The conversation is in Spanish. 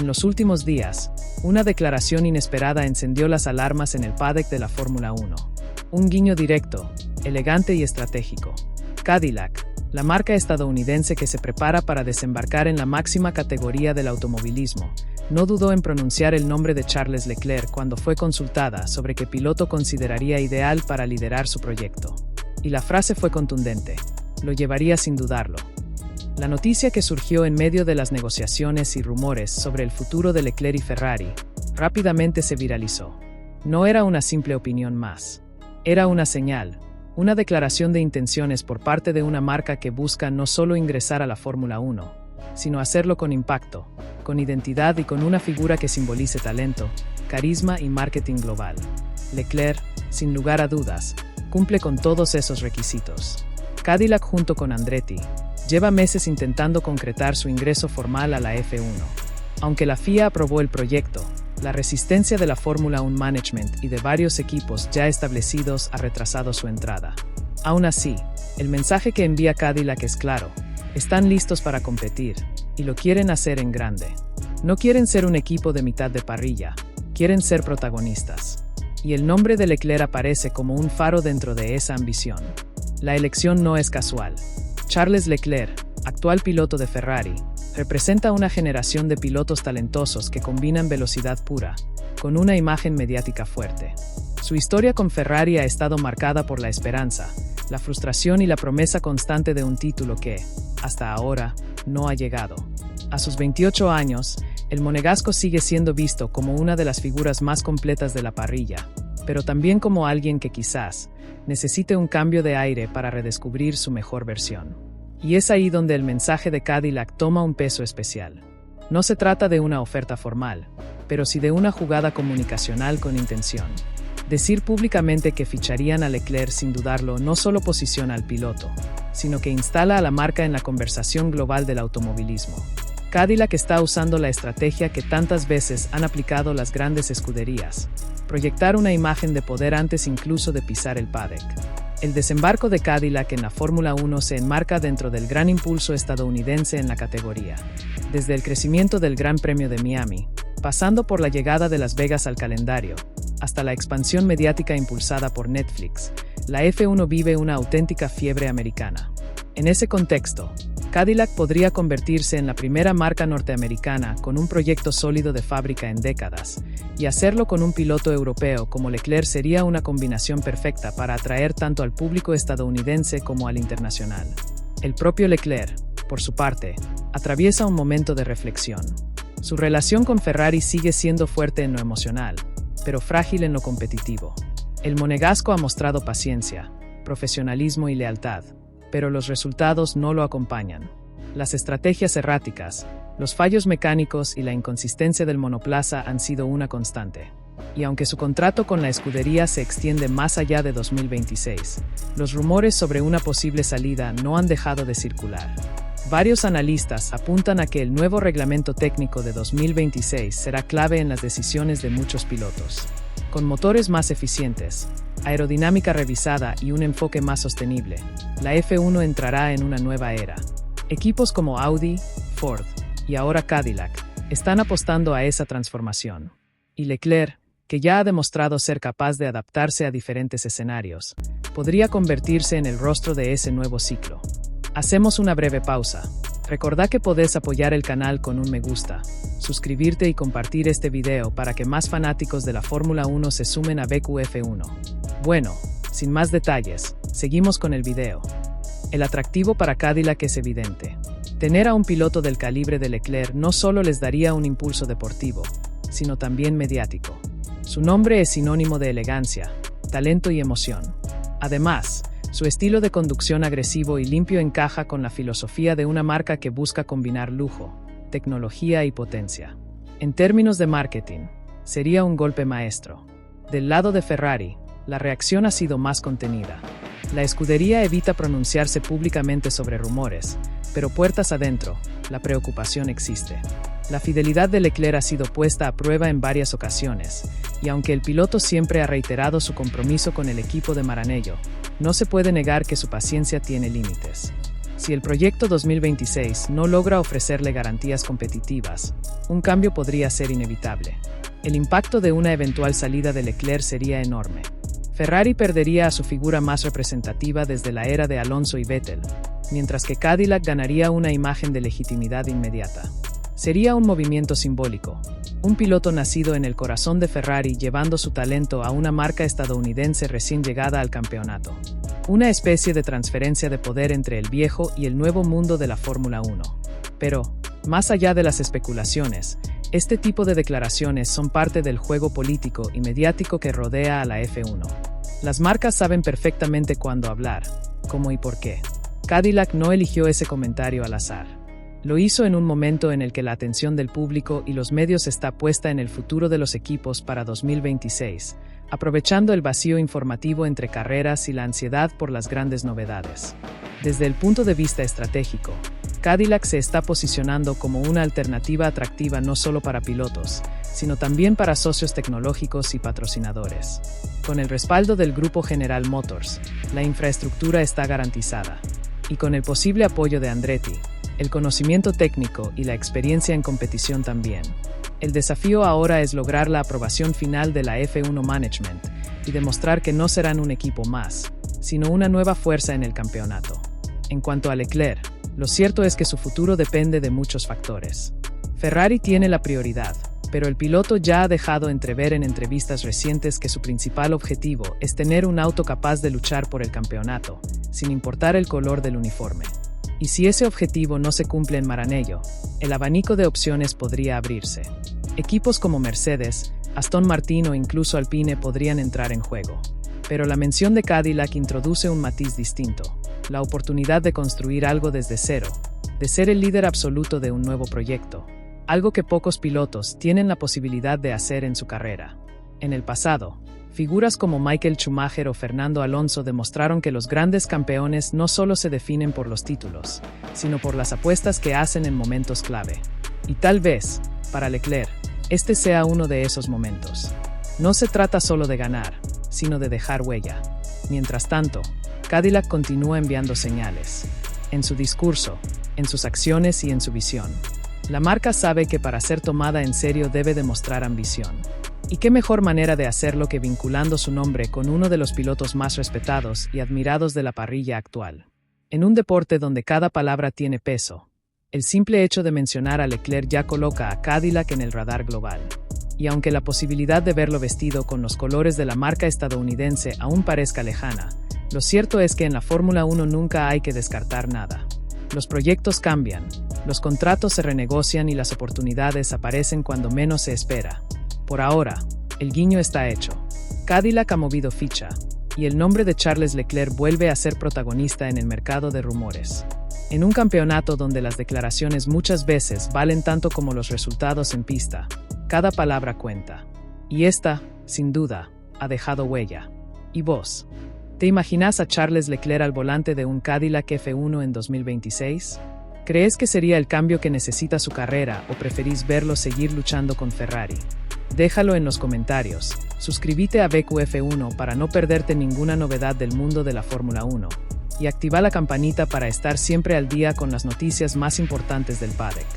En los últimos días, una declaración inesperada encendió las alarmas en el paddock de la Fórmula 1. Un guiño directo, elegante y estratégico. Cadillac, la marca estadounidense que se prepara para desembarcar en la máxima categoría del automovilismo, no dudó en pronunciar el nombre de Charles Leclerc cuando fue consultada sobre qué piloto consideraría ideal para liderar su proyecto. Y la frase fue contundente: lo llevaría sin dudarlo. La noticia, que surgió en medio de las negociaciones y rumores sobre el futuro de Leclerc y Ferrari, rápidamente se viralizó. No era una simple opinión más. Era una señal, una declaración de intenciones por parte de una marca que busca no solo ingresar a la Fórmula 1, sino hacerlo con impacto, con identidad y con una figura que simbolice talento, carisma y marketing global. Leclerc, sin lugar a dudas, cumple con todos esos requisitos. Cadillac, junto con Andretti, lleva meses intentando concretar su ingreso formal a la F1. Aunque la FIA aprobó el proyecto, la resistencia de la Fórmula 1 Management y de varios equipos ya establecidos ha retrasado su entrada. Aún así, el mensaje que envía Cadillac es claro: están listos para competir, y lo quieren hacer en grande. No quieren ser un equipo de mitad de parrilla, quieren ser protagonistas. Y el nombre de Leclerc aparece como un faro dentro de esa ambición. La elección no es casual. Charles Leclerc, actual piloto de Ferrari, representa una generación de pilotos talentosos que combinan velocidad pura con una imagen mediática fuerte. Su historia con Ferrari ha estado marcada por la esperanza, la frustración y la promesa constante de un título que, hasta ahora, no ha llegado. A sus 28 años, el monegasco sigue siendo visto como una de las figuras más completas de la parrilla, pero también como alguien que quizás necesite un cambio de aire para redescubrir su mejor versión. Y es ahí donde el mensaje de Cadillac toma un peso especial. No se trata de una oferta formal, pero sí de una jugada comunicacional con intención. Decir públicamente que ficharían a Leclerc sin dudarlo no solo posiciona al piloto, sino que instala a la marca en la conversación global del automovilismo. Cadillac está usando la estrategia que tantas veces han aplicado las grandes escuderías: proyectar una imagen de poder antes incluso de pisar el paddock. El desembarco de Cadillac en la Fórmula 1 se enmarca dentro del gran impulso estadounidense en la categoría. Desde el crecimiento del Gran Premio de Miami, pasando por la llegada de Las Vegas al calendario, hasta la expansión mediática impulsada por Netflix, la F1 vive una auténtica fiebre americana. En ese contexto, Cadillac podría convertirse en la primera marca norteamericana con un proyecto sólido de fábrica en décadas, y hacerlo con un piloto europeo como Leclerc sería una combinación perfecta para atraer tanto al público estadounidense como al internacional. El propio Leclerc, por su parte, atraviesa un momento de reflexión. Su relación con Ferrari sigue siendo fuerte en lo emocional, pero frágil en lo competitivo. El monegasco ha mostrado paciencia, profesionalismo y lealtad, pero los resultados no lo acompañan. Las estrategias erráticas, los fallos mecánicos y la inconsistencia del monoplaza han sido una constante. Y aunque su contrato con la escudería se extiende más allá de 2026, los rumores sobre una posible salida no han dejado de circular. Varios analistas apuntan a que el nuevo reglamento técnico de 2026 será clave en las decisiones de muchos pilotos. Con motores más eficientes, aerodinámica revisada y un enfoque más sostenible, la F1 entrará en una nueva era. Equipos como Audi, Ford y ahora Cadillac están apostando a esa transformación. Y Leclerc, que ya ha demostrado ser capaz de adaptarse a diferentes escenarios, podría convertirse en el rostro de ese nuevo ciclo. Hacemos una breve pausa. Recordá que podés apoyar el canal con un me gusta, suscribirte y compartir este video para que más fanáticos de la Fórmula 1 se sumen a BQF1. Bueno, sin más detalles, seguimos con el video. El atractivo para Cadillac es evidente. Tener a un piloto del calibre de Leclerc no solo les daría un impulso deportivo, sino también mediático. Su nombre es sinónimo de elegancia, talento y emoción. Además, su estilo de conducción agresivo y limpio encaja con la filosofía de una marca que busca combinar lujo, tecnología y potencia. En términos de marketing, sería un golpe maestro. Del lado de Ferrari, la reacción ha sido más contenida. La escudería evita pronunciarse públicamente sobre rumores, pero puertas adentro, la preocupación existe. La fidelidad de Leclerc ha sido puesta a prueba en varias ocasiones, y aunque el piloto siempre ha reiterado su compromiso con el equipo de Maranello, no se puede negar que su paciencia tiene límites. Si el proyecto 2026 no logra ofrecerle garantías competitivas, un cambio podría ser inevitable. El impacto de una eventual salida de Leclerc sería enorme. Ferrari perdería a su figura más representativa desde la era de Alonso y Vettel, mientras que Cadillac ganaría una imagen de legitimidad inmediata. Sería un movimiento simbólico. Un piloto nacido en el corazón de Ferrari llevando su talento a una marca estadounidense recién llegada al campeonato. Una especie de transferencia de poder entre el viejo y el nuevo mundo de la Fórmula 1. Pero, más allá de las especulaciones, este tipo de declaraciones son parte del juego político y mediático que rodea a la F1. Las marcas saben perfectamente cuándo hablar, cómo y por qué. Cadillac no eligió ese comentario al azar. Lo hizo en un momento en el que la atención del público y los medios está puesta en el futuro de los equipos para 2026, aprovechando el vacío informativo entre carreras y la ansiedad por las grandes novedades. Desde el punto de vista estratégico, Cadillac se está posicionando como una alternativa atractiva no solo para pilotos, sino también para socios tecnológicos y patrocinadores. Con el respaldo del grupo General Motors, la infraestructura está garantizada. Y con el posible apoyo de Andretti, el conocimiento técnico y la experiencia en competición también. El desafío ahora es lograr la aprobación final de la F1 Management y demostrar que no serán un equipo más, sino una nueva fuerza en el campeonato. En cuanto a Leclerc, lo cierto es que su futuro depende de muchos factores. Ferrari tiene la prioridad, pero el piloto ya ha dejado entrever en entrevistas recientes que su principal objetivo es tener un auto capaz de luchar por el campeonato, sin importar el color del uniforme. Y si ese objetivo no se cumple en Maranello, el abanico de opciones podría abrirse. Equipos como Mercedes, Aston Martin o incluso Alpine podrían entrar en juego. Pero la mención de Cadillac introduce un matiz distinto, la oportunidad de construir algo desde cero, de ser el líder absoluto de un nuevo proyecto, algo que pocos pilotos tienen la posibilidad de hacer en su carrera. En el pasado, figuras como Michael Schumacher o Fernando Alonso demostraron que los grandes campeones no solo se definen por los títulos, sino por las apuestas que hacen en momentos clave. Y tal vez, para Leclerc, este sea uno de esos momentos. No se trata solo de ganar, sino de dejar huella. Mientras tanto, Cadillac continúa enviando señales. En su discurso, en sus acciones y en su visión. La marca sabe que para ser tomada en serio debe demostrar ambición. ¿Y qué mejor manera de hacerlo que vinculando su nombre con uno de los pilotos más respetados y admirados de la parrilla actual? En un deporte donde cada palabra tiene peso, el simple hecho de mencionar a Leclerc ya coloca a Cadillac en el radar global. Y aunque la posibilidad de verlo vestido con los colores de la marca estadounidense aún parezca lejana, lo cierto es que en la Fórmula 1 nunca hay que descartar nada. Los proyectos cambian, los contratos se renegocian y las oportunidades aparecen cuando menos se espera. Por ahora, el guiño está hecho. Cadillac ha movido ficha, y el nombre de Charles Leclerc vuelve a ser protagonista en el mercado de rumores. En un campeonato donde las declaraciones muchas veces valen tanto como los resultados en pista, cada palabra cuenta. Y esta, sin duda, ha dejado huella. ¿Y vos? ¿Te imaginas a Charles Leclerc al volante de un Cadillac F1 en 2026? ¿Crees que sería el cambio que necesita su carrera o preferís verlo seguir luchando con Ferrari? Déjalo en los comentarios. Suscríbete a BQF1 para no perderte ninguna novedad del mundo de la Fórmula 1. Y activa la campanita para estar siempre al día con las noticias más importantes del paddock.